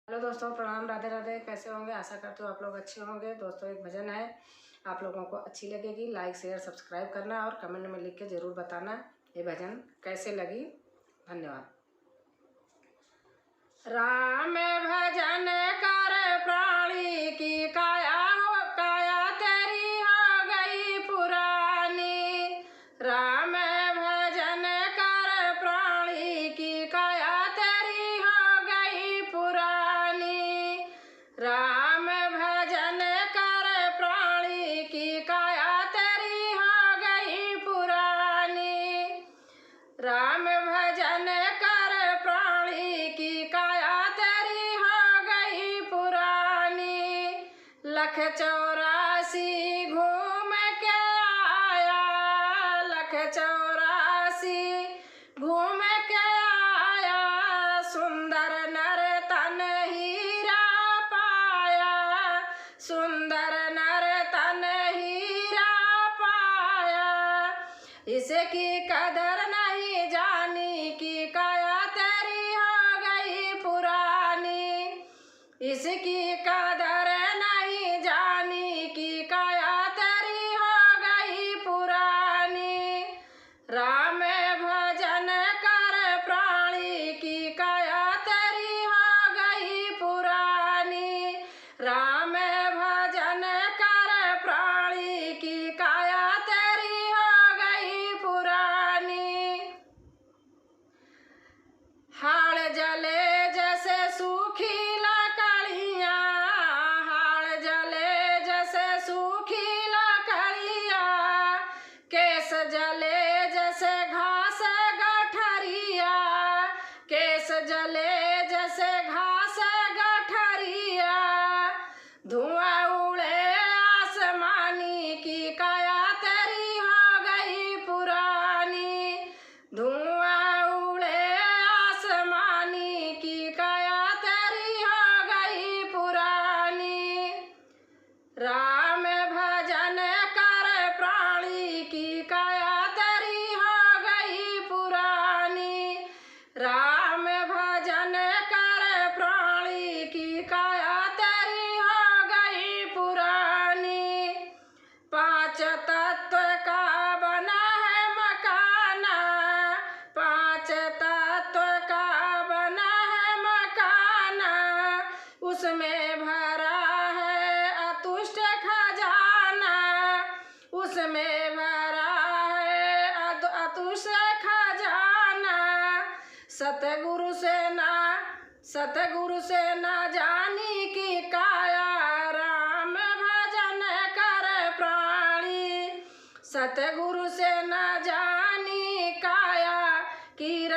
Hello दोस्तों, प्रणाम, राधे राधे। कैसे होंगे? आशा करते हो आप लोग अच्छे होंगे। दोस्तों, एक भजन है, आप लोगों को अच्छी लगेगी। लाइक शेयर सब्सक्राइब करना और कमेंट में लिख के ज़रूर बताना ये भजन कैसे लगी। धन्यवाद। राम भजन कर प्राणी की काया हो, काया तेरी हो गई पुरानी। राम भजन कर प्राणी की काया तेरी हो गई पुरानी। राम भजन कर प्राणी की काया तेरी हो गई पुरानी। राम भजन कर प्राणी की काया तेरी हो गई पुरानी। लख 84 घूम के आया, लख 84 घूम के आया। सुंदर नर तन हीरा पाया, सुंदर नर तन हीरा पाया। इसकी कदर नहीं जानी की काया तेरी हो गई पुरानी। इसकी कदर नहीं जानी की काया तेरी हो गई पुरानी। राम भजन कर प्राणी की काया तेरी हो गई पुरानी। राम भजन कर प्राणी की काया तेरी हो गई पुरानी। हाड़ जले जैसे सूखी लकड़ियाँ, हाड़ जले जैसे सूखी लकड़ियाँ। केस जले जैसे घास गठरिया, केस जले जैसे घास गठरिया। धुआं उड़े आसमानी की काया तेरी हो गई पुरानी। धुआं उड़े आसमानी की काया तेरी हो गई पुरानी। राम भजन कर प्राणी की काया तेरी हो गई पुरानी। राम भजन कर प्राणी की काया तेरी हो गई पुरानी। 5 तत्व का बना है मकाना, 5 तत्व का बना है मकाना। उसमें भरा है अतुष्ट खजाना, उसमें भरा है अतुष्ट खजाना। सतगुरु से ना जानी की काया, राम भजन कर प्राणी। सतगुरु से ना जानी काया की